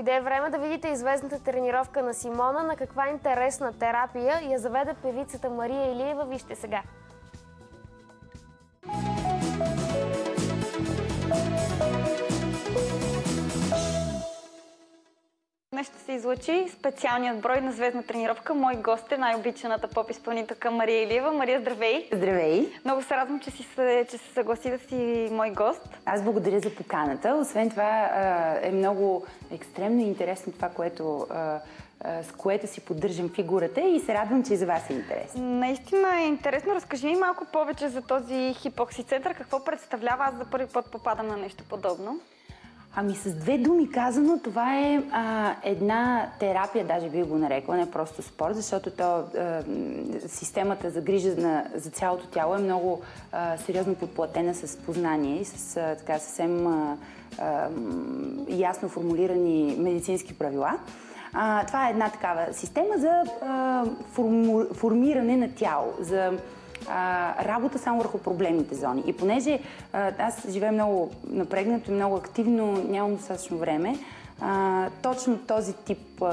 Дойде време да видите известната тренировка на Симона. На каква интересна терапия я заведе певицата Мария Илиева. Вижте сега. Днес ще се излъчи специалният брой на звездна тренировка. Мой гост е най-обичаната поп-изпълнителка Мария Илиева. Мария, здравей! Здравей! Много се радвам, че се съгласи да си мой гост. Аз благодаря за поканата. Освен това е много екстремно интересно това, с което си поддържам фигурата и се радвам, че и за вас е интересно. Наистина е интересно. Разкажи ми малко повече за този хипокси център. Какво представлява? Аз за първи път попадам на нещо подобно. Ами с две думи казано, това е една терапия, даже би го нарекла, не просто спорт, защото системата за грижа за цялото тяло е много сериозно подплатена с познание и с така съвсем ясно формулирани медицински правила. Това е една такава система за формиране на тяло, за работа само върху проблемните зони. И понеже аз живея много напрегнато и много активно, нямам достатъчно време, точно този тип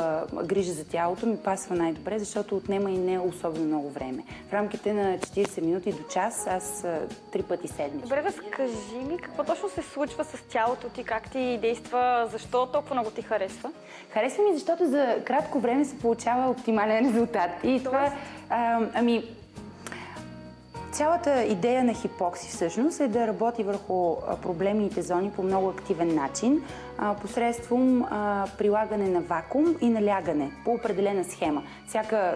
грижа за тялото ми пасва най-добре, защото отнема и не особено много време. В рамките на 40 минути до час аз 3 пъти седмично. Добре, разкажи ми какво точно се случва с тялото ти, как ти действа, защо толкова много ти харесва? Харесва ми, защото за кратко време се получава оптимален резултат. И това, цялата идея на хипокси всъщност е да работи върху проблемните зони по много активен начин, посредством прилагане на вакуум и налягане по определена схема.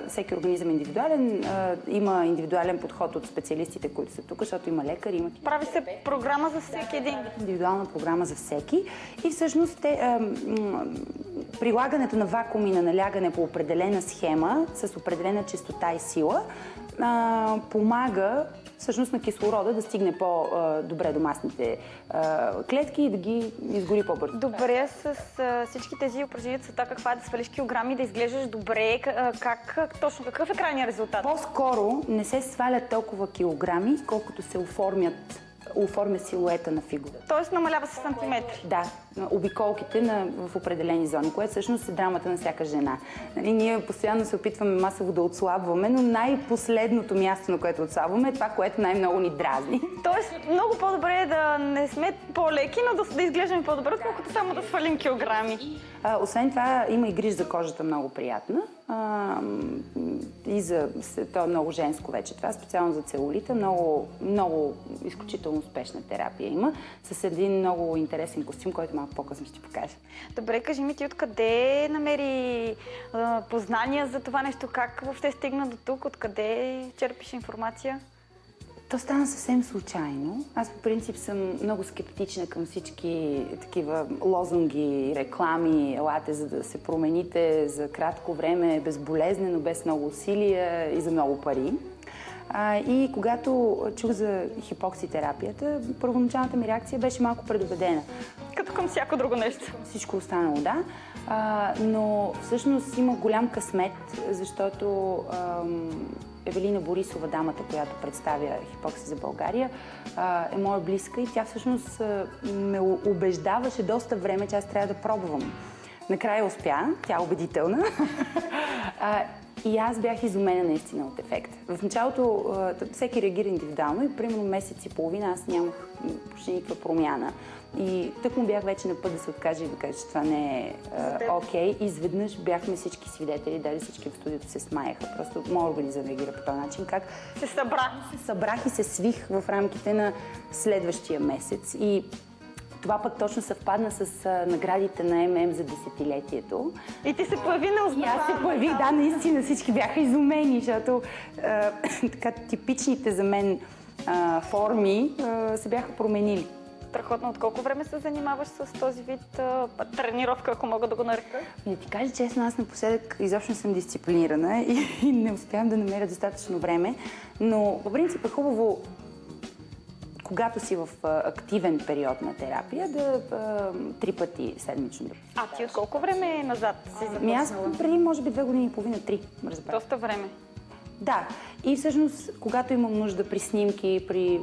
Всеки организъм е индивидуален, има индивидуален подход от специалистите, които са тук, защото има лекари, има... Прави се програма за всеки един. Индивидуална програма за всеки и всъщност прилагането на вакуум и на налягане по определена схема с определена честота и сила помага всъщност на кислорода да стигне по-добре до масните клетки и да ги изгори по-бързо. Добре, с всички тези упражнения целта каква е да свалиш килограми, да изглеждаш добре, точно какъв е крайният резултат? По-скоро не се свалят толкова килограми, колкото се оформя силуета на фигурата. Тоест намалява се сантиметри? Да, обиколките в определени зони, което всъщност е драмата на всяка жена. Ние постоянно се опитваме масово да отслабваме, но най-последното място, на което отслабваме, е това, което най-много ни дразни. Тоест много по-добре е да не сме по-леки, но да изглеждаме по-добре, отколкото само да свалим килограми. Освен това, има и грижа за кожата много приятна. То е много женско вече. Това специално за целулита. Много изключително успешна терапия има. С един много интересен костюм, който малко по-късно ще ти покажа. Добре, кажи ми ти откъде намери познания за това нещо? Как въобще стигна до тук? Откъде черпиш информация? То стана съвсем случайно. Аз по принцип съм много скептична към всички такива лозунги, реклами, елате за да се промените за кратко време, безболезнено, без много усилия и за много пари. И когато чух за хипокситерапията, първоначалната ми реакция беше малко предубедена. Като към всяко друго нещо. Всичко останало, да. Но всъщност има голям късмет, защото Евелина Борисова, дамата, която представя хипокси за България, е моя близка и тя всъщност ме убеждаваше доста време, че аз трябва да пробвам. Накрая успя, тя е убедителна. И аз бях изумена наистина от ефекта. В началото всеки реагира индивидуално и примерно месец и половина аз нямах почти никаква промяна. И тък му бях вече на път да се откажа и да кажа, че това не е окей. Изведнъж бяхме всички свидетели, даже всички в студиото се смаяха. Просто моят организъм реагира по този начин. Как се събрах. Се събрах и се свих в рамките на следващия месец. И това пък точно съвпадна с наградите на ММ за десетилетието. И ти се появи неузнавана. И аз се появих, да, наистина всички бяха изумени, защото така типичните за мен форми се бяха променили. Страхотно. От колко време се занимаваш с този вид тренировка, ако мога да го нарека? Да ти кажа честно, аз напоследък изобщо не съм дисциплинирана и не успявам да намеря достатъчно време, но по принцип е хубаво, когато си в активен период на терапия, да 3 пъти седмично. А ти от колко време назад си започнала? Аз преди, може би, 2 години и половина, 3. Доста време. Да, и всъщност, когато имам нужда при снимки, при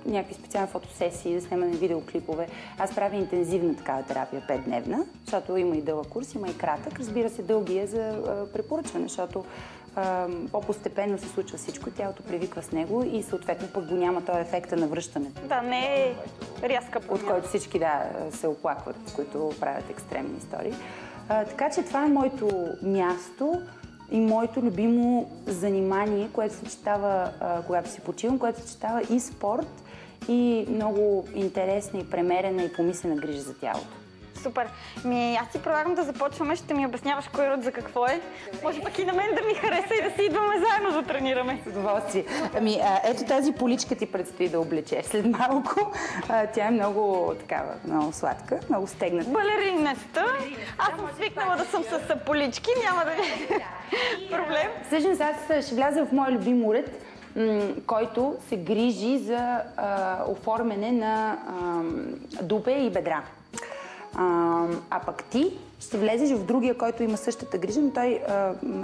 някакви специални фотосесии, да снимаме видеоклипове, аз правя интензивна такава терапия, 5-дневна, защото има и дълъг курс, има и кратък. Разбира се, дълги е за препоръчване, защото по-постепенно се случва всичко, тялото привиква с него и съответно пък го няма този ефекта на връщането. Да, не е рязка промяна. От който всички се оплакват, които правят екстремни истории. Така че това е моето място и моето любимо занимание, което съчетава, когато си почивам, което съчетава и спорт, и много интересна и премерена и помислена грижа за тялото. Супер. Аз ти предлагам да започваме, ще ми обясняваш кой род за какво е. Може пък и на мен да ми хареса и да си идваме заедно да тренираме. С удоволствие. Ето тази поличка ти предстои да облечеш след малко. Тя е много такава, много сладка, много стегната. Балеринasta. Аз съм свикнала да съм с полички, няма да е проблем. Всъщност аз ще вляза в мой любим уред, който се грижи за оформяне на дупе и бедра. А пък ти ще влезеш в другия, който има същата грижа, но той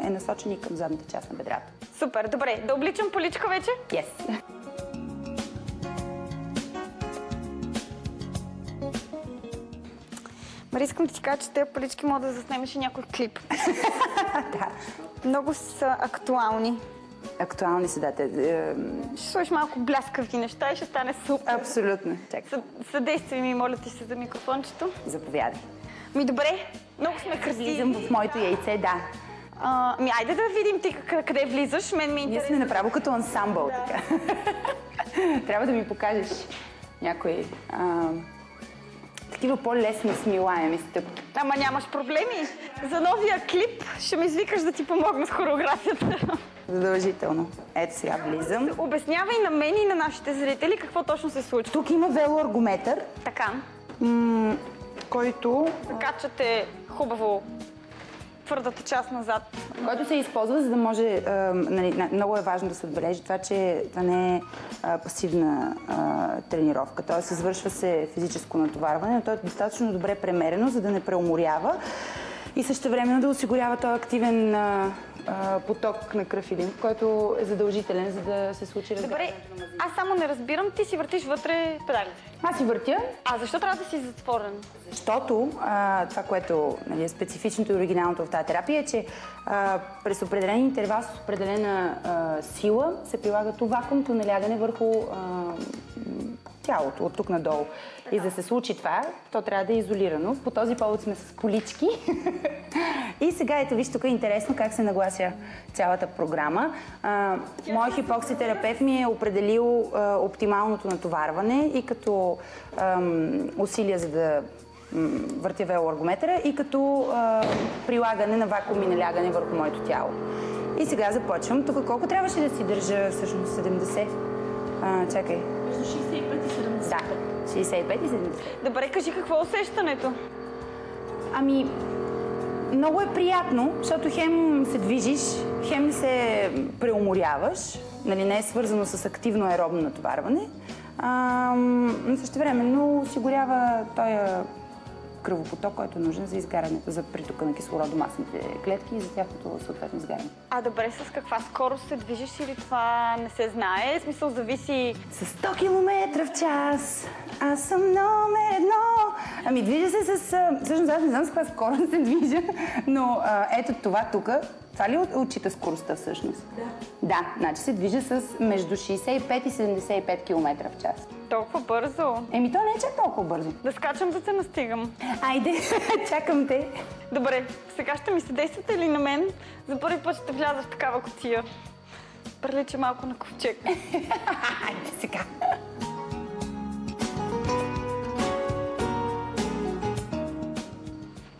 е насочен и към задната част на бедрата. Супер, добре. Да обличам поличка вече? Yes. Мари, искам да ти кажа, че тези полички могат да заснемеш и някой клип. Да. Много са актуални. Актуални са, да. Ще сложиш малко бляскави неща и ще стане супер. Абсолютно. Чакай. Съдействай ми, моля ти се, за микрофончето. Заповядай. Добре, много сме красиви. Влизам в моето яйце, да. Айде да видим ти къде влизаш. Мен ми е Ние интересно. сме направо като ансамбъл, да. Така. Трябва да ми покажеш някои такива по-лесни смилаеми стъпки. Ама нямаш проблеми. За новия клип ще ми извикаш да ти помогна с хореографията. Задължително. Ето сега влизам. Обяснявай на мен и на нашите зрители какво точно се случва. Тук има велоаргометър, Така. който Закачате хубаво твърдата част назад. който се използва, за да може... много е важно да се отбележи това, че това не е пасивна тренировка. Тоест, извършва се физическо натоварване, но то е достатъчно добре премерено, за да не преуморява и същевременно да осигурява този активен поток на кръв и лимф, който е задължителен, за да се случи разгряването на мазните. Аз само не разбирам, ти си въртиш вътре педалите. Аз си въртя. А защо трябва да си затворен? Защото това, което е специфичното и оригиналното в тази терапия, е, че през определен интервал с определена сила се прилага вакуумното налягане върху тялото, от тук надолу. И за да се случи това, то трябва да е изолирано. По този повод сме с полички. И сега ето виж, тук е интересно как се наглася цялата програма. Моят хипокситерапевт ми е определил оптималното натоварване и като усилия, за да въртя велоаргометъра, и като прилагане на вакуум и налягане върху моето тяло. И сега започвам. Тук колко трябваше да си държа всъщност 70? Чакай. Между 65 и 70. Да, 65 и 70. Добре, кажи какво е усещането? Ами, много е приятно, защото хем се движиш, хем се преуморяваш, нали, не е свързано с активно аеробно натоварване, но същевременно осигурява този кръвопоток, който е нужен за изгарянето, за притока на кислород до масните клетки и за тяхното съответно изгаряне. А добре, с каква скорост се движиш или това не се знае? В смисъл зависи... С 100 км в час, аз съм номер едно. Ами движа се с... Всъщност аз не знам с каква скорост се движа, но ето това тук, това ли отчита скоростта всъщност? Да. Да, значи се движа с между 65 и 75 км в час. Толкова бързо. Еми, то не е чак толкова бързо. Да скачам, да те настигам. Айде, чакам те. Добре, сега ще ми съдействате ли на мен? За първи път ще вляза в такава кутия. Прилича малко на ковчег. Айде сега.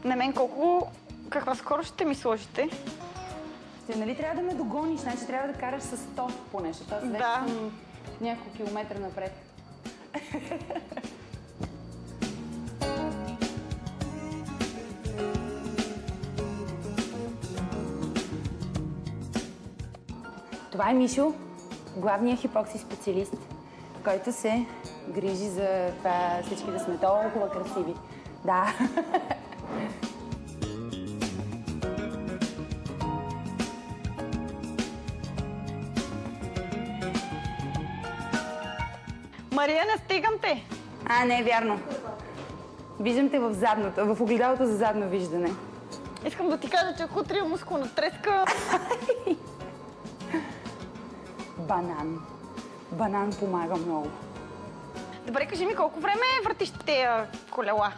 На мен каква скорост ще ми сложите? Нали трябва да ме догониш, значи трябва да караш с 100 поне, защото аз вече съм няколко километра напред. Това е Мишо, главният хипокси специалист, който се грижи за това всички да сме толкова красиви. Да. Мария, не стигам те. Не е вярно. Виждам те в задното, в огледалото за задно виждане. Искам да ти кажа, че ако утре мускулна треска... Банан. Банан помага много. Добре, кажи ми колко време въртиш тези колела?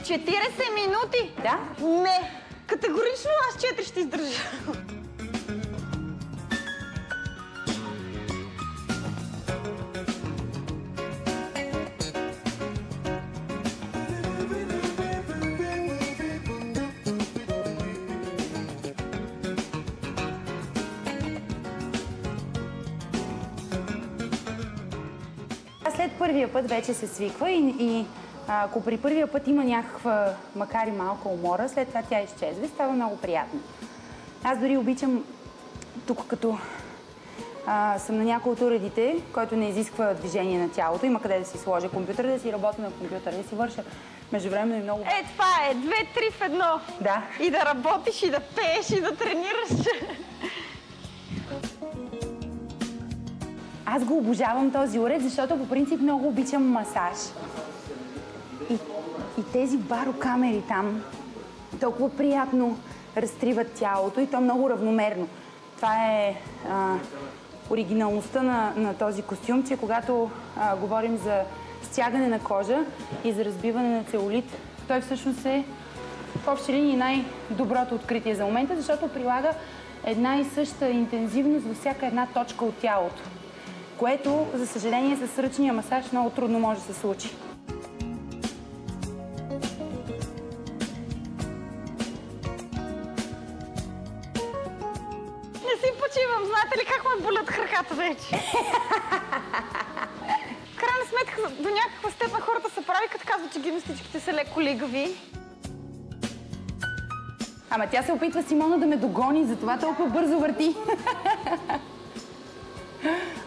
40 минути? Да? Не! Категорично аз 4 ще издържа. След първия път вече се свиква и ако при първия път има някаква, макар и малка умора, след това тя изчезва и става много приятно. Аз дори обичам тук, като съм на някои от уредите, който не изисква движение на тялото, има къде да си сложа компютъра, да си работя на компютъра, да си върша междувременно и много... Това е 2-3 в едно. Да. И да работиш, и да пееш, и да тренираш. Аз го обожавам този уред, защото по принцип много обичам масаж. И тези барокамери там толкова приятно разтриват тялото и то много равномерно. Това е оригиналността на този костюм, че когато говорим за стягане на кожа и за разбиване на целулит, той всъщност е в общи линии най-доброто откритие за момента, защото прилага една и съща интензивност във всяка една точка от тялото, което, за съжаление, с ръчния масаж много трудно може да се случи. Не си почивам. Знаете ли как ме болят краката вече? В крайна сметка, до някаква степен хората се прави, като казват, че гимнастичките са леко лигави. Ама тя се опитва Симона да ме догони, затова толкова бързо върти.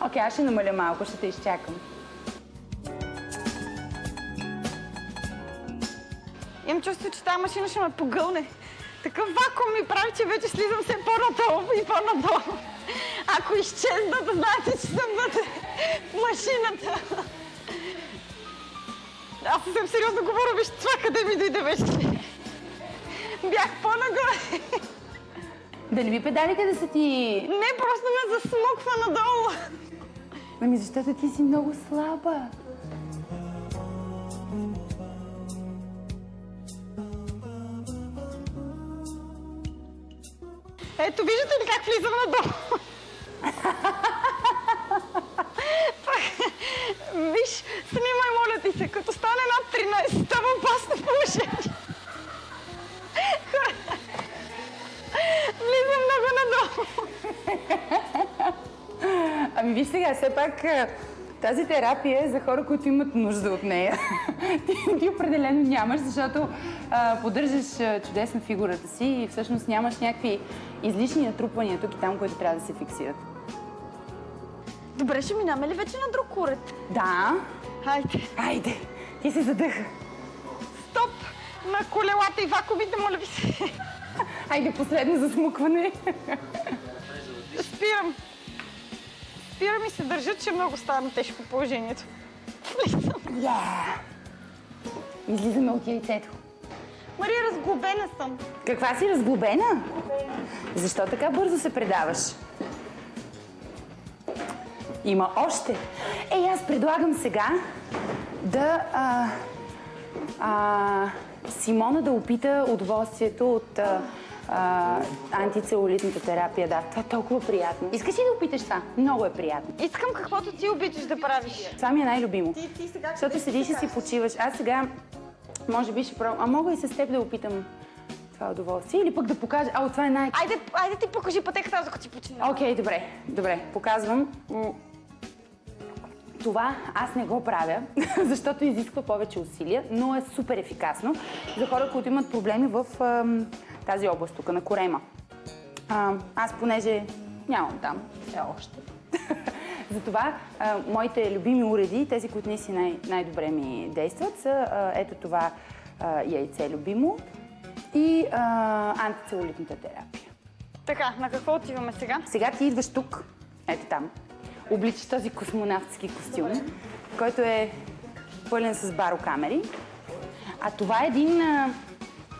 Окей, аз ще намаля малко, ще те изчакам. Имам чувство, че тази машина ще ме погълне. Такъв вакуум ми прави, че вече слизам все по-надолу и по-надолу. Ако изчезна, да знаете, че съм вътре в машината. Аз съвсем сериозно говоря, виж това къде ми дойде вече. Бях по-нагоре. Да не би педалите да са ти... Не, просто ме засмуква надолу. Ами защото ти си много слаба. Ето, виждате ли как влизам надолу? Виж, снимай, моля ти се, като стане над 13, става опасно положение. Влизам много надолу. Ами виж сега, все пак тази терапия е за хора, които имат нужда от нея. Ти определено нямаш, защото поддържаш чудесна фигурата си и всъщност нямаш някакви излишни натрупвания тук и там, които трябва да се фиксират. Добре, ще минаме ли вече на друг уред? Да. Хайде. Айде, ти се задъха. Стоп на колелата и вакуумите, моля ви се. Айде, последно засмукване. Спирам. Спирам и се държа, че много става тежко положението. Излизаме от яйцето. Мария, разглобена съм. Каква си, разглобена? Защо така бързо се предаваш? Има още. Аз предлагам сега да Симона да опита удоволствието от антицелулитната терапия. Да, това е толкова приятно. Искаш ли да опиташ това? Много е приятно. Искам каквото ти обичаш да правиш. Това ми е най-любимо. Ти сега... Защото седиш и си почиваш. Аз сега, може би ще пробвам. А мога и с теб да опитам това удоволствие. Или пък да покажа. Това е Айде ти покажи пътеката, докато ти почина. Окей, добре. Показвам. Това аз не го правя, защото изисква повече усилия, но е супер ефикасно за хора, които имат проблеми в тази област, тук на корема. Аз понеже нямам там все още. Затова моите любими уреди, тези, които наистина най-добре ми действат, са ето това яйце любимо и антицелулитната терапия. Така, на какво отиваме сега? Сега ти идваш тук, ето там. обличаш този космонавтски костюм, който е пълен с барокамери. А това е един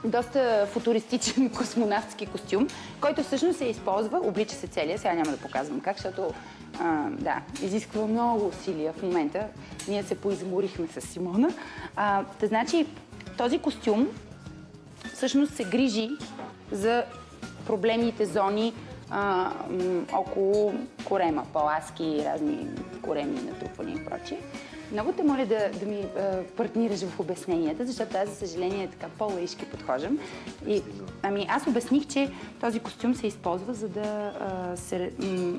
доста футуристичен космонавтски костюм, който всъщност се използва, облича се целия, сега няма да показвам как, защото изисква много усилия в момента. Ние се поизморихме с Симона. Значи, този костюм всъщност се грижи за проблемните зони около корема, паласки, разни коремни натрупвания и прочие. Много те моля да ми партнираш в обясненията, защото аз, за съжаление, така по-лаишки подхождам. Аз обясних, че този костюм се използва, за да се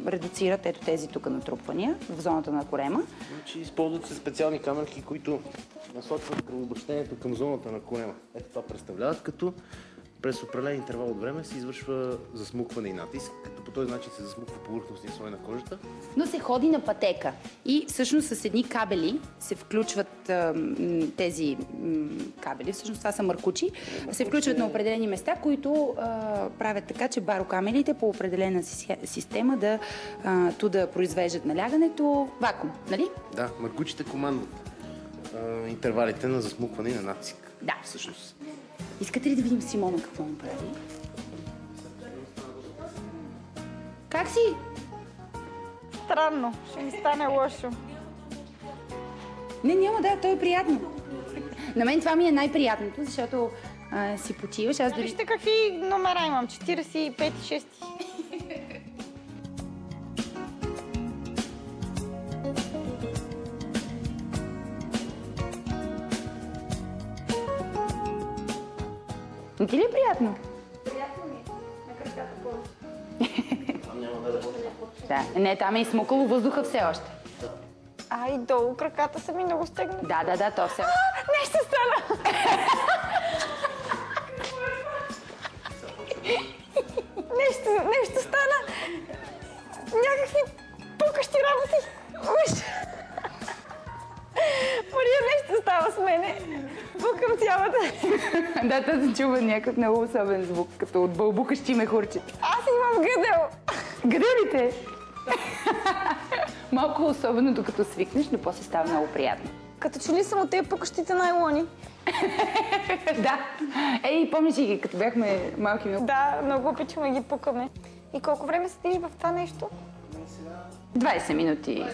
редуцират ето тези тук натрупвания в зоната на корема. Значи използват се специални камерки, които насочват кръвообращението към зоната на корема. Ето това представляват, като през определен интервал от време се извършва засмукване и натиск, като по този начин се засмуква повърхностния слой на кожата. Но се ходи на пътека и всъщност с едни кабели се включват тези кабели, всъщност това са маркучи, се включват на определени места, които правят така, че барокамерите по определена система да произвеждат налягането вакуум, нали? Да, маркучите командват интервалите на засмукване и на натиск. Да. Всъщност. Искате ли да видим Симона какво му прави? Как си? Странно, ще ми стане лошо. Не, няма то е приятно. На мен това ми е най-приятното, защото си почиваш. Аз дори... Вижте какви номера имам, 45 и 6. Не ти ли е приятно? Приятно ми. На краката повече. Там няма да работи. Да, не, там е изсмукало въздуха все още. И долу краката са ми много стегнати. Да, то все. Нещо стана! нещо стана! Някакви пукащи работи! Уж! Мария, нещо става с мене. Пукам цялата. Да, се чува някакъв много особен звук, като от бълбукащи мехурчета. Аз имам гъдел. Гъделите? Малко особено, докато свикнеш, но после става много приятно. Като че ли съм от тези пукащите найлони? Да. Помниш ли ги, като бяхме малки? Да, много обичаме ги пукаме. И колко време седиш в това нещо? 20 минути.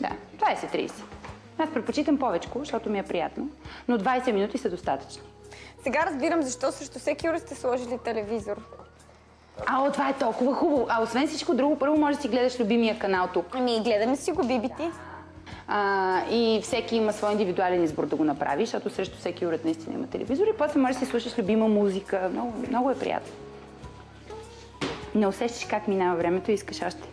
Да, 20-30. Аз предпочитам повече, защото ми е приятно, но 20 минути са достатъчни. Сега разбирам защо срещу всеки уред сте сложили телевизор. Това е толкова хубаво. Освен всичко друго, първо може да си гледаш любимия канал тук. Гледаме си го, бибити. И всеки има свой индивидуален избор да го направи, защото срещу всеки уред наистина има телевизор и после можеш да си слушаш любима музика. Много, много е приятно. Не усещаш как минава времето и искаш още.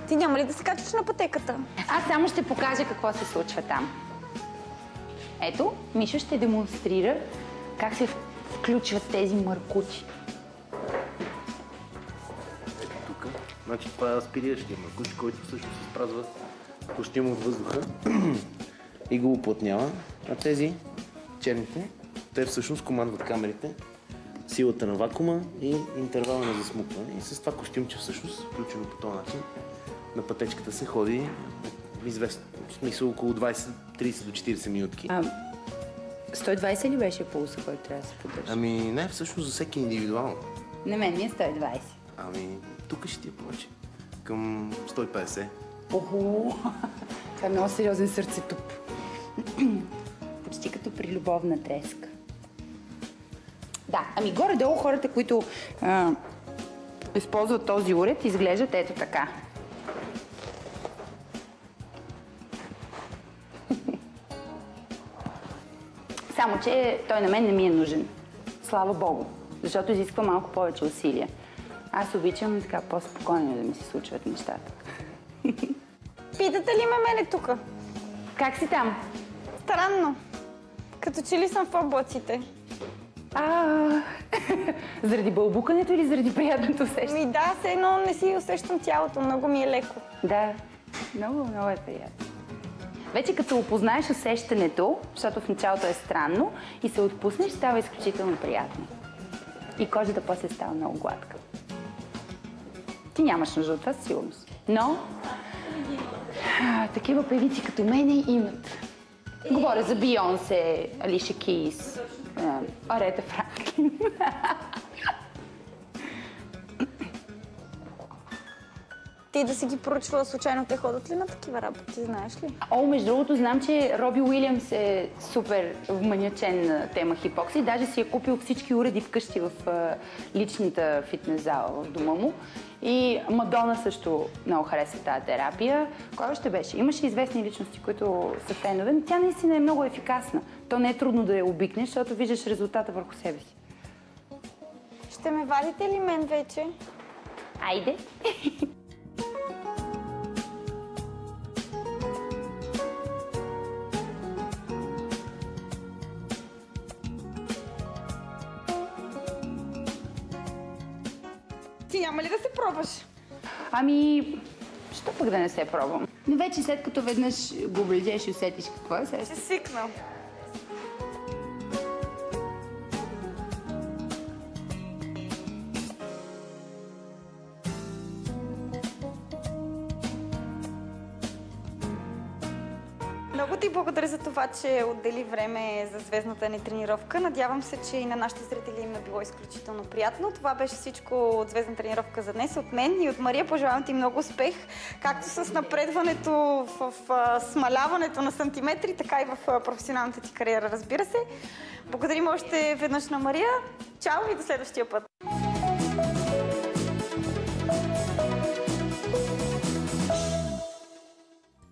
Ти няма ли да се качваш на пътеката? Аз само ще покажа какво се случва там. Ето, Мишо ще демонстрира как се включват тези маркучи. Ето тук. Значи това е аспириращия маркуч, който всъщност изпразва костюма от въздуха и го уплътнява. А тези черните, те всъщност командват камерите, силата на вакуума и интервала на засмукване. И с това костюмче всъщност, включено по този начин, на пътечката се ходи известно, в смисъл около 20-30 до 40 минутки. 120 ли беше пулса, който трябва да се поддържа? Не, всъщност за всеки индивидуално. На мен ми е 120. Тук ще ти е повече. Към 150. Охо! Това е много сериозен сърцетуп. Почти като при любовна треска. Да, горе-долу хората, които използват този уред, изглеждат ето така. Само, че той на мен не ми е нужен. Слава Богу. Защото изисква малко повече усилия. Аз обичам така по-спокойно да ми се случват нещата. Питате ли ме мене тук? Как си там? Странно. Като че ли съм в облаците. Заради бълбукането или заради приятното усещане? Да, все едно не си усещам тялото. Много ми е леко. Да, много, много е приятно. Вече като опознаеш усещането, защото в началото е странно, и се отпуснеш, става изключително приятно. и кожата после става много гладка. Ти нямаш нужда от това, със сигурност. Но такива певици като мене имат. Говоря за Бийонсе, Алиша Кейс, Арета Франклин. Ти да си ги поръчвала случайно, те ходят ли на такива работи, знаеш ли? Между другото, знам, че Роби Уилямс е супер вманячен на тема хипокси. Даже си е купил всички уреди вкъщи в личната фитнес зала в дома му. И Мадона също много харесва тази терапия. Кой още беше? Имаше известни личности, които са фенове, но тя наистина е много ефикасна. То не е трудно да я обикнеш, защото виждаш резултата върху себе си. Ще ме вадите ли мен вече? Айде! Ти няма ли да се пробваш? Що пък да не се пробвам? Но вече след като веднъж го облезеш и усетиш какво е, Ще свикна. Много ти благодаря за това, че отдели време за звездната ни тренировка. Надявам се, че и на нашите зрители им е било изключително приятно. Това беше всичко от звездна тренировка за днес. От мен и от Мария пожелавам ти много успех, както с напредването в смаляването на сантиметри, така и в професионалната ти кариера, разбира се. Благодарим още веднъж на Мария. Чао и до следващия път!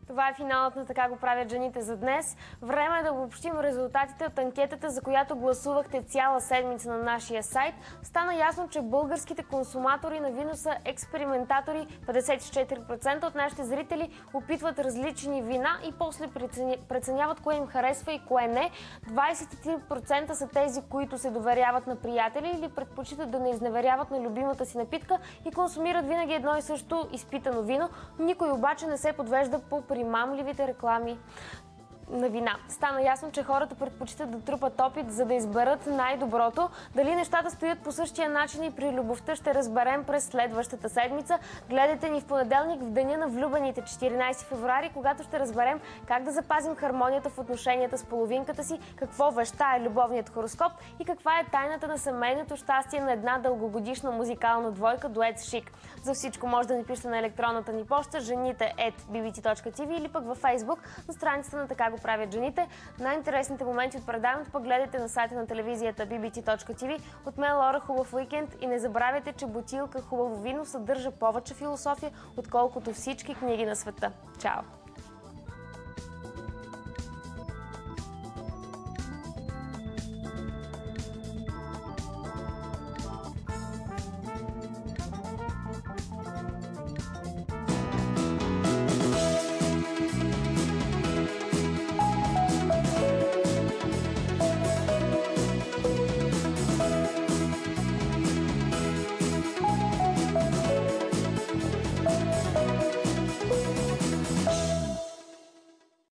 Това е финалът на "Така го правят жените" за днес. Време е да обобщим резултатите от анкетата, за която гласувахте цяла седмица на нашия сайт. Стана ясно, че българските консуматори на вино са експериментатори. 54% от нашите зрители опитват различни вина и после преценяват кое им харесва и кое не. 23% са тези, които се доверяват на приятели или предпочитат да не изневеряват на любимата си напитка и консумират винаги едно и също изпитано вино. Никой обаче не се подвежда по примамливите реклами на вина. Стана ясно, че хората предпочитат да трупат опит, за да изберат най-доброто. Дали нещата стоят по същия начин и при любовта, ще разберем през следващата седмица. Гледайте ни в понеделник, в деня на влюбените, 14 февруари, когато ще разберем как да запазим хармонията в отношенията с половинката си, какво вещае любовният хороскоп и каква е тайната на семейното щастие на една дългогодишна музикална двойка дует с Шик. За всичко може да ни пишете на електронната ни поща жените@bbc.tv или пък във Facebook на страницата на "Така го правят жените". Най-интересните моменти от предаването пък гледайте на сайта на телевизията bbc.tv. От мен Лора, хубав уикенд и не забравяйте, че бутилка хубаво вино съдържа повече философия, отколкото всички книги на света. Чао!